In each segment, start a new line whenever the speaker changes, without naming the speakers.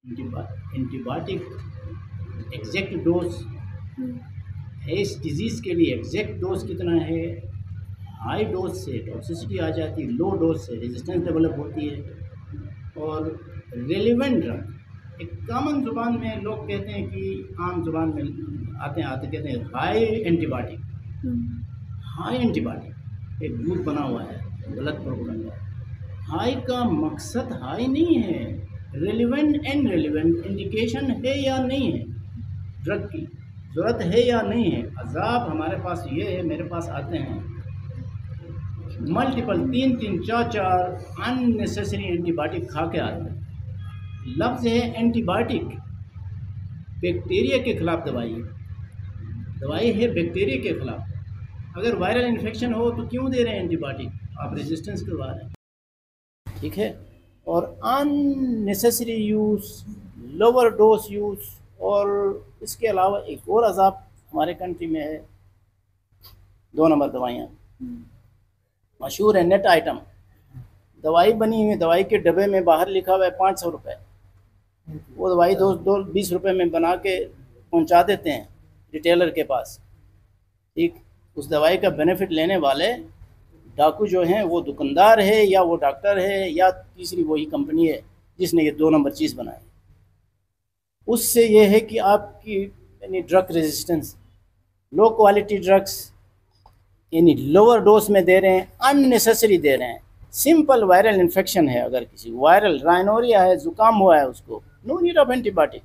Antibiotic exact dose है इस disease के लिए, एग्जैक्ट डोज कितना है। हाई डोज से टॉक्सिसिटी आ जाती है, लो डोज से रेजिस्टेंस डेवलप होती है। और रेलिवेंट ड्रग एक कॉमन ज़ुबान में लोग कहते हैं कि आम ज़ुबान में आते कहते हैं हाई एंटीबायोटिक। हाई एंटीबायोटिक एक दूध बना हुआ है, गलत प्रॉब्लम है। हाई का मकसद हाई नहीं है, रेलिवेंट एंड रेलिवेंट इंडिकेशन है या नहीं है, ड्रग की ज़रूरत है या नहीं है। अजाब हमारे पास ये है, मेरे पास आते हैं मल्टीपल 3-3, 4-4 अननेसेसरी एंटीबायोटिक खा के आते हैं। लफ्ज़ है एंटीबायोटिक, बैक्टीरिया के ख़िलाफ़ दवाई है, दवाई है बैक्टीरिया के ख़िलाफ़। अगर वायरल इन्फेक्शन हो तो क्यों दे रहे हैं एंटीबायोटिक, आप रेजिस्टेंस करवा रहे हैं, ठीक है। और unnecessary use, lower dose use, और इसके अलावा एक और अजाब हमारे कंट्री में है, 2 नंबर दवाइयाँ मशहूर है। नेट आइटम दवाई बनी हुई, दवाई के डब्बे में बाहर लिखा हुआ है 500 रुपये, वो दवाई 20 रुपये में बना के पहुंचा देते हैं रिटेलर के पास, ठीक। उस दवाई का बेनिफिट लेने वाले डाकू जो हैं वो दुकानदार है या वो डॉक्टर है या तीसरी वही कंपनी है जिसने ये 2 नंबर चीज़ बनाई। उससे ये है कि आपकी यानी drug resistance, low quality drugs यानी लोअर डोज में दे रहे हैं, अननेसेसरी दे रहे हैं। सिंपल वायरल इन्फेक्शन है, अगर किसी वायरल राइनोरिया है, ज़ुकाम हुआ है, उसको no need of antibiotic,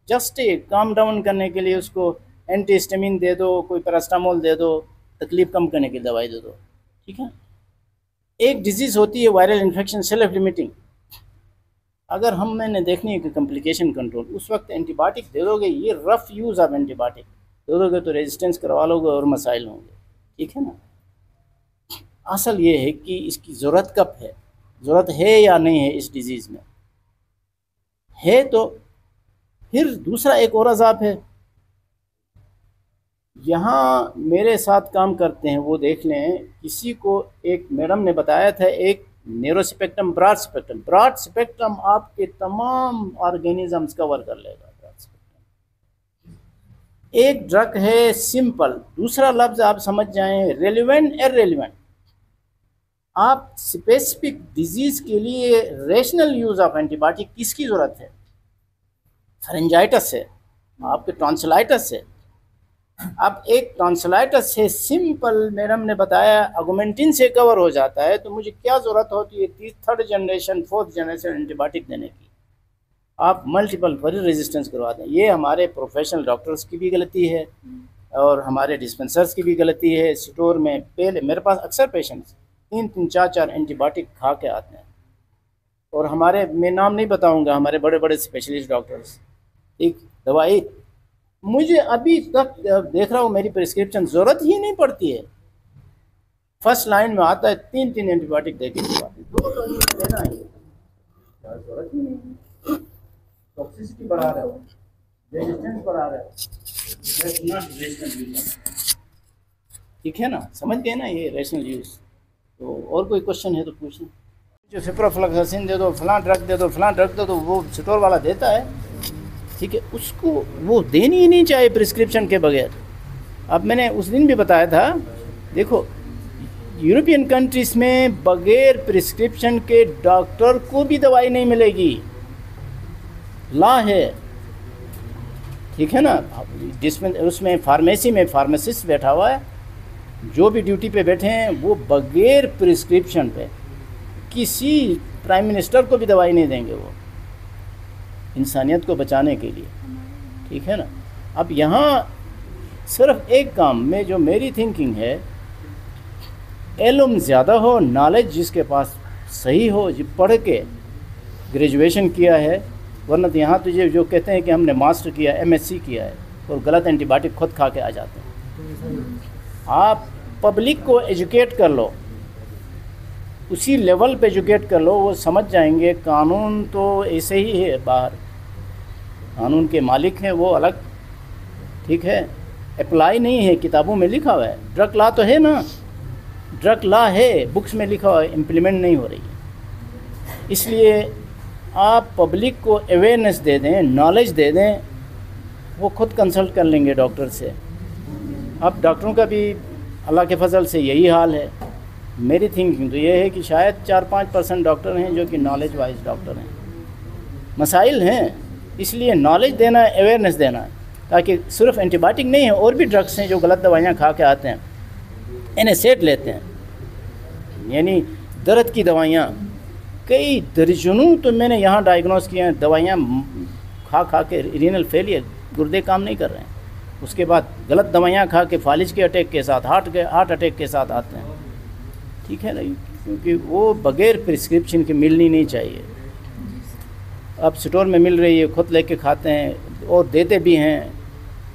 just calm down करने के लिए उसको एंटीहिस्टामिन दे दो, कोई पैरास्टामोल दे दो, तकलीफ कम करने की दवाई दे दो, ठीक है। एक डिजीज़ होती है वायरल इन्फेक्शन सेल्फ लिमिटिंग, अगर हम मैंने देखनी है कि कॉम्प्लिकेशन कंट्रोल, उस वक्त एंटीबायोटिक दे दोगे, ये रफ़ यूज़ ऑफ एंटीबायोटिक दे दोगे तो रेजिस्टेंस करवा लोगे और मसाइल होंगे, ठीक है ना। असल ये है कि इसकी ज़रूरत कब है, ज़रूरत है या नहीं है इस डिज़ीज़ में, है तो फिर दूसरा एक और अजाब है। यहाँ मेरे साथ काम करते हैं वो देख लें, किसी को एक मैडम ने बताया था एक न्यूरोस्पेक्ट्रम, ब्रॉड स्पेक्ट्रम आपके तमाम ऑर्गेनिजम्स कवर कर लेगा। एक ड्रग है सिंपल, दूसरा लफ्ज़ आप समझ जाएं रेलिवेंट इररेलेवेंट। आप स्पेसिफिक डिजीज़ के लिए रेशनल यूज़ ऑफ एंटीबायोटिक किसकी ज़रूरत है, फेरेंजाइटिस है, आपके टॉन्सिलाइटिस है। अब एक टॉन्सिलाइटिस है सिंपल, मैडम ने बताया ऑगमेंटिन से कवर हो जाता है, तो मुझे क्या ज़रूरत होती है 3rd generation 4th generation antibiotic देने की। आप मल्टीपल फरी रेजिस्टेंस करवाते हैं। ये हमारे प्रोफेशनल डॉक्टर्स की भी गलती है और हमारे डिस्पेंसर्स की भी गलती है। स्टोर में पहले मेरे पास अक्सर पेशेंट्स 3-3, 4-4 एंटीबायोटिक खा के आते हैं, और हमारे, मैं नाम नहीं बताऊंगा, हमारे बड़े बड़े स्पेशलिस्ट डॉक्टर्स, एक दवाई मुझे अभी तक देख रहा हूँ मेरी प्रिस्क्रिप्शन ज़रूरत ही नहीं पड़ती है, फर्स्ट लाइन में आता है 3-3 एंटीबायोटिक दे के दो तो देना ही, ज़रूरत ही नहीं है। टॉक्सिसिटी बढ़ा रहे हो, रेजिस्टेंस बढ़ा रहे हो, ठीक है ना, समझ गए ना, ये रेशनल यूज़। तो और कोई क्वेश्चन है तो पूछें। जो सिप्रोफ्लोक्सासिन दे दो, फलां ड्रग दे दो, फलां ड्रग दे दो, वो स्टोर वाला देता है, ठीक है, उसको वो देनी ही नहीं चाहिए प्रिस्क्रिप्शन के बगैर। अब मैंने उस दिन भी बताया था, देखो यूरोपियन कंट्रीज़ में बगैर प्रिस्क्रिप्शन के डॉक्टर को भी दवाई नहीं मिलेगी, लॉ है, ठीक है ना। जिसमें उसमें फार्मेसी में फार्मासिस्ट बैठा हुआ है, जो भी ड्यूटी पे बैठे हैं वो बगैर प्रिस्क्रिप्शन पे किसी प्राइम मिनिस्टर को भी दवाई नहीं देंगे, वो इंसानियत को बचाने के लिए, ठीक है ना। अब यहाँ सिर्फ एक काम में जो मेरी थिंकिंग है, इल्म ज़्यादा हो, नॉलेज जिसके पास सही हो, जो पढ़ के ग्रेजुएशन किया है, वरना तो यहाँ तुझे जो कहते हैं कि हमने मास्टर किया, MSc किया है, और गलत एंटीबायोटिक खुद खा के आ जाते हैं। आप पब्लिक को एजुकेट कर लो, उसी लेवल पे एजुकेट कर लो, वो समझ जाएंगे कानून तो ऐसे ही है, बाहर कानून के मालिक हैं वो अलग, ठीक है, अप्लाई नहीं है, किताबों में लिखा हुआ है। ड्रग लॉ तो है ना, ड्रग लॉ है, बुक्स में लिखा हुआ है, इम्प्लीमेंट नहीं हो रही है। इसलिए आप पब्लिक को अवेयरनेस दे दें, नॉलेज दे दें, वो खुद कंसल्ट कर लेंगे डॉक्टर से। अब डॉक्टरों का भी अल्लाह के फजल से यही हाल है। मेरी थिंकिंग तो ये है कि शायद 4-5% डॉक्टर हैं जो कि नॉलेज वाइज डॉक्टर हैं। मसाइल हैं, इसलिए नॉलेज देना, अवेयरनेस देना, ताकि सिर्फ एंटीबायोटिक नहीं है, और भी ड्रग्स हैं जो गलत दवाइयाँ खा के आते हैं, इन्हें सेट लेते हैं। यानी दर्द की दवाइयाँ, कई दर्जनों तो मैंने यहाँ डायग्नोस किए हैं, दवाइयाँ खा खा के रीनल फेलियर, गुर्दे काम नहीं कर रहे हैं, उसके बाद गलत दवाइयाँ खा के फालिज के अटैक के साथ, हार्ट अटैक के साथ आते हैं। ठीक है ना, क्योंकि वो बग़ैर प्रिस्क्रिप्शन के मिलनी नहीं चाहिए। अब स्टोर में मिल रही है, खुद लेके खाते हैं और देते भी हैं।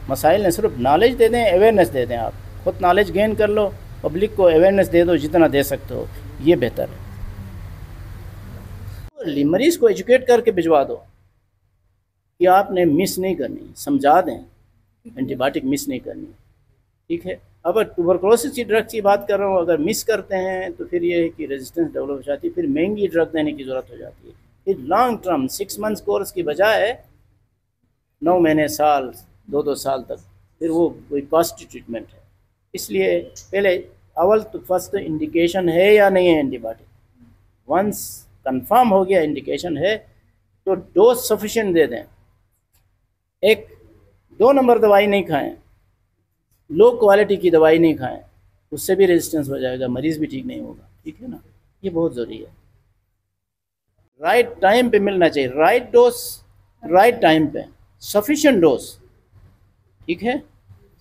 मसाइल ने सिर्फ नॉलेज दे दें, अवेयरनेस दे दें। आप खुद नॉलेज गेन कर लो, पब्लिक को अवेयरनेस दे दो जितना दे सकते हो, ये बेहतर है। मरीज़ को एजुकेट करके भिजवा दो कि आपने मिस नहीं करनी, समझा दें एंटीबायोटिक मिस नहीं करनी। ठीक है, अब ट्यूबरकुलोसिस की ड्रग की बात कर रहा हूँ, अगर मिस करते हैं तो फिर ये है कि रेजिस्टेंस डेवलप हो जाती है, फिर महंगी ड्रग देने की ज़रूरत हो जाती है। फिर लॉन्ग टर्म 6 मंथ्स कोर्स की बजाय 9 महीने, साल, 2-2 साल तक, फिर वो कोई कॉस्ट ट्रीटमेंट है। इसलिए पहले अव्वल तो फर्स्ट इंडिकेशन है या नहीं है एंटीबायोटिक, वंस कंफर्म हो गया इंडिकेशन है तो डोज सफिशिएंट दे दें। 1-2 नंबर दवाई नहीं खाएं, लो क्वालिटी की दवाई नहीं खाएं, उससे भी रेजिस्टेंस हो जाएगा, मरीज़ भी ठीक नहीं होगा। ठीक है ना, ये बहुत ज़रूरी है। राइट टाइम पे मिलना चाहिए, राइट डोज राइट टाइम पे, सफिशिएंट डोज। ठीक है,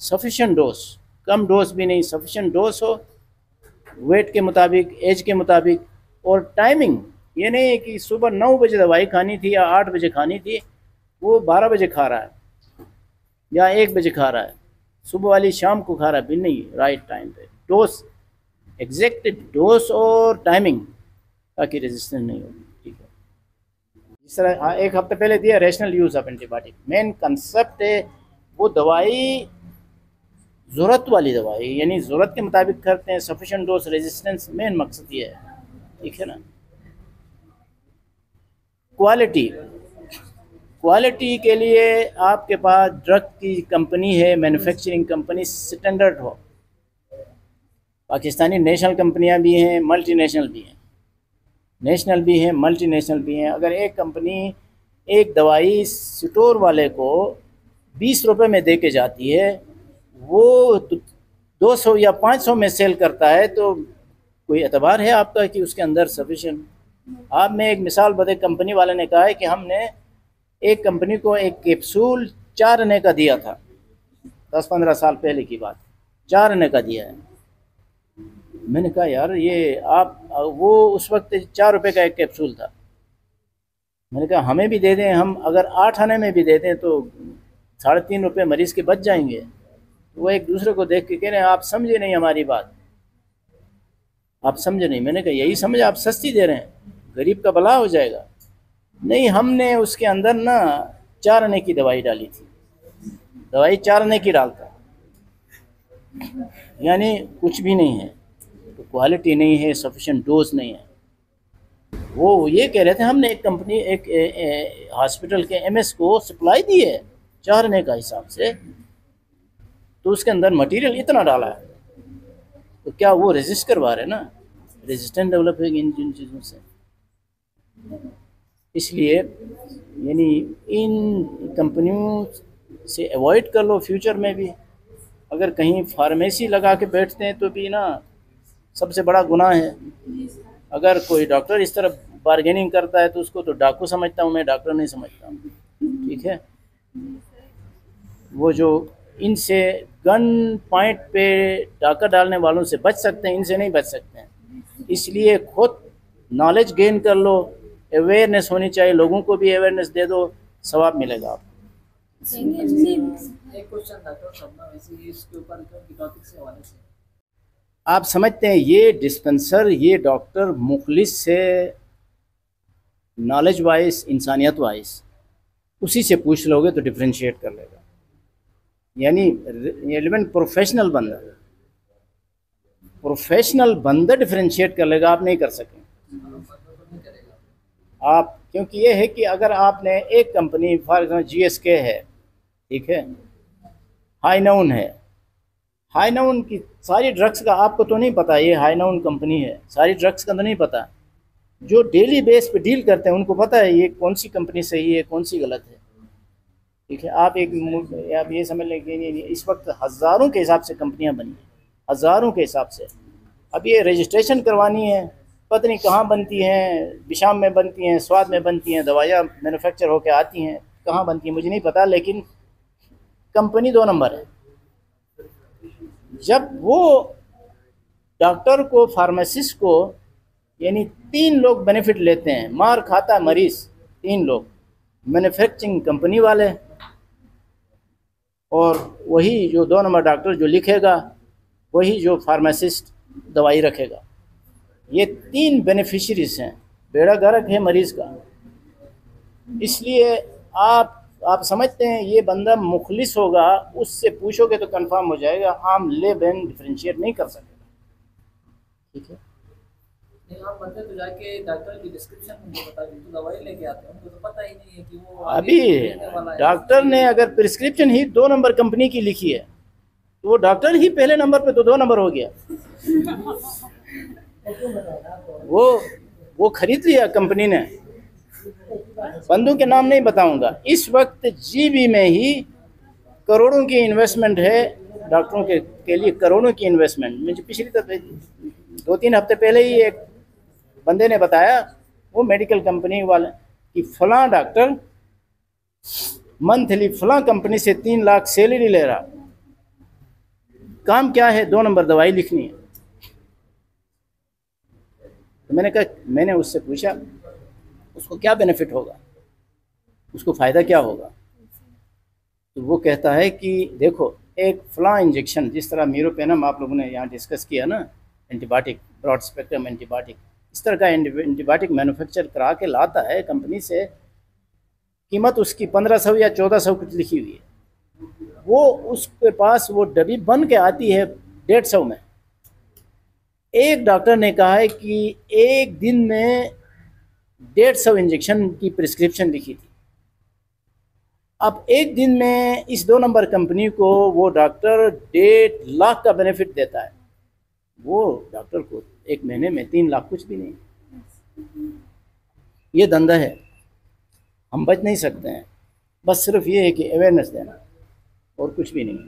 सफिशिएंट डोज, कम डोज भी नहीं, सफिशिएंट डोज हो, वेट के मुताबिक, एज के मुताबिक, और टाइमिंग। ये नहीं है कि सुबह 9 बजे दवाई खानी थी या 8 बजे खानी थी, वो 12 बजे खा रहा है या 1 बजे खा रहा है, सुबह वाली शाम को खा रहा है भी नहीं। राइट टाइम पे डोज, एग्जैक्ट डोज और टाइमिंग, ताकि रेजिस्टेंस नहीं होगी। ठीक है, जिस तरह 1 हफ्ते पहले दिया rational use of antibiotic, main concept है वो दवाई ज़रूरत वाली दवाई, यानी ज़रूरत के मुताबिक करते हैं, सफिशिएंट डोज, रेजिस्टेंस, मेन मकसद ये है। ठीक है ना, क्वालिटी के लिए आपके पास ड्रग की कंपनी है, मैन्युफैक्चरिंग कंपनी स्टैंडर्ड हो। पाकिस्तानी नेशनल कंपनियां भी हैं, मल्टीनेशनल भी हैं, नेशनल भी हैं, मल्टीनेशनल भी हैं। अगर एक कंपनी एक दवाई स्टोर वाले को 20 रुपये में दे के जाती है, वो 200 या 500 में सेल करता है, तो कोई एतबार है आपका कि उसके अंदर सफिशिएंट। आप में एक मिसाल बता, कंपनी वाले ने कहा है कि हमने एक कंपनी को एक कैप्सूल 4 आने का दिया था, 10-15 साल पहले की बात, 4 आने का दिया है। मैंने कहा यार ये आप, वो उस वक्त 4 रुपये का एक कैप्सूल था। मैंने कहा हमें भी दे दें, हम अगर 8 आने में भी दे दें तो 3.5 रुपये मरीज़ के बच जाएंगे। तो वो एक दूसरे को देख के कह रहे हैं आप समझे नहीं हमारी बात, आप समझे नहीं। मैंने कहा यही समझ, आप सस्ती दे रहे हैं, गरीब का भला हो जाएगा। नहीं, हमने उसके अंदर ना 4 आने की दवाई डाली थी, दवाई 4 आने की डालता, यानी कुछ भी नहीं है, तो क्वालिटी नहीं है, सफिशिएंट डोज नहीं है। वो ये कह रहे थे हमने एक कंपनी, एक हॉस्पिटल के एमएस को सप्लाई दी है 4 आने का हिसाब से, तो उसके अंदर मटेरियल इतना डाला है, तो क्या वो रेजिस्ट करवा रहे ना, रेजिस्टेंस डेवलप होगी इन चीज़ों से। इसलिए यानी इन कंपनियों से अवॉइड कर लो फ्यूचर में भी। अगर कहीं फार्मेसी लगा के बैठते हैं तो भी ना सबसे बड़ा गुनाह है। अगर कोई डॉक्टर इस तरह बार्गेनिंग करता है तो उसको तो डाकू समझता हूँ मैं, डॉक्टर नहीं समझता हूँ। ठीक है, वो जो इनसे गन पॉइंट पे डाका डालने वालों से बच सकते हैं, इनसे नहीं बच सकते हैं। इसलिए खुद नॉलेज गेन कर लो, अवेयरनेस होनी चाहिए, लोगों को भी अवेयरनेस दे दो, सवाब मिलेगा आपको।
एक क्वेश्चन था तो इसके ऊपर टॉपिक से हवाले से
आप समझते हैं ये डिस्पेंसर, ये डॉक्टर मुखलिस से, नॉलेज वाइज, इंसानियत वाइज, उसी से पूछ लोगे तो डिफ्रेंशिएट कर लेगा। यानी रेलेवेंट प्रोफेशनल बंदा डिफ्रेंशिएट कर लेगा, आप नहीं कर सकें। आप क्योंकि ये है कि अगर आपने एक कंपनी फॉर एग्जाम्पल GSK है, ठीक है, हाइनाउन है, हाइनाउन की सारी ड्रग्स का आपको तो नहीं पता ये हाइनाउन कंपनी है, सारी ड्रग्स का तो नहीं पता। जो डेली बेस पे डील करते हैं उनको पता है ये कौन सी कंपनी सही है कौन सी गलत है, ठीक है। आप ये समझ लें कि इस वक्त हज़ारों के हिसाब से कंपनियां बनी हैं, हज़ारों के हिसाब से। अब ये रजिस्ट्रेशन करवानी है, पता नहीं कहाँ बनती हैं, विशाम में बनती हैं, स्वाद में बनती हैं, दवाइयाँ मैन्युफैक्चर होकर आती हैं, कहाँ बनती हैं मुझे नहीं पता, लेकिन कंपनी 2 नंबर है। जब वो डॉक्टर को, फार्मासिस्ट को, यानी 3 लोग बेनिफिट लेते हैं, मार खाता मरीज 3 लोग, मैन्युफैक्चरिंग कंपनी वाले और वही जो 2 नंबर डॉक्टर जो लिखेगा, वही जो फार्मासिस्ट दवाई रखेगा। ये 3 बेनिफिशरीज हैं, बेड़ा गर्क है मरीज़ का। इसलिए आप समझते हैं ये बंदा मुखलिस होगा, उससे पूछोगे तो कंफर्म हो जाएगा, आम ले बैन डिफ्रेंशिएट नहीं कर सकेगा, ठीक है।
नहीं, आप बंदे तो जाके डॉक्टर की डिस्क्रिप्शन मुझे बता दी तो दवाई लेके आते हैं, उनको तो पता ही नहीं है कि वो
अभी डॉक्टर ने अगर प्रिस्क्रिप्शन ही 2 नंबर कंपनी की लिखी है तो वो डॉक्टर ही पहले नंबर पे तो 2 नंबर हो गया। वो खरीद लिया कंपनी ने। बंदों के नाम नहीं बताऊंगा। इस वक्त जीबी में ही करोड़ों की इन्वेस्टमेंट है, डॉक्टरों के लिए करोड़ों की इन्वेस्टमेंट। मुझे पिछली 2-3 हफ्ते पहले ही एक बंदे ने बताया, वो मेडिकल कंपनी वाले, कि फलां डॉक्टर मंथली फलां कंपनी से 3 लाख सैलरी ले रहा, काम क्या है, 2 नंबर दवाई लिखनी है। तो मैंने उससे पूछा उसको क्या बेनिफिट होगा, उसको फ़ायदा क्या होगा। तो वो कहता है कि देखो, एक फलां इंजेक्शन, जिस तरह मीरोपेनम आप लोगों ने यहाँ डिस्कस किया ना, एंटीबायोटिक, ब्रॉड स्पेक्ट्रम एंटीबायोटिक, इस तरह का एंटीबायोटिक मैन्युफैक्चर करा के लाता है कंपनी से, कीमत उसकी 1500 या 1400 कुछ लिखी हुई है। वो उसके पास वो डब्बी बन के आती है 150 में। एक डॉक्टर ने कहा है कि एक दिन में 150 इंजेक्शन की प्रिस्क्रिप्शन लिखी थी। अब एक दिन में इस 2 नंबर कंपनी को वो डॉक्टर 1.5 लाख का बेनिफिट देता है। वो डॉक्टर को एक महीने में 3 लाख कुछ भी नहीं। ये धंधा है, हम बच नहीं सकते हैं। बस सिर्फ ये है कि अवेयरनेस देना और कुछ भी नहीं।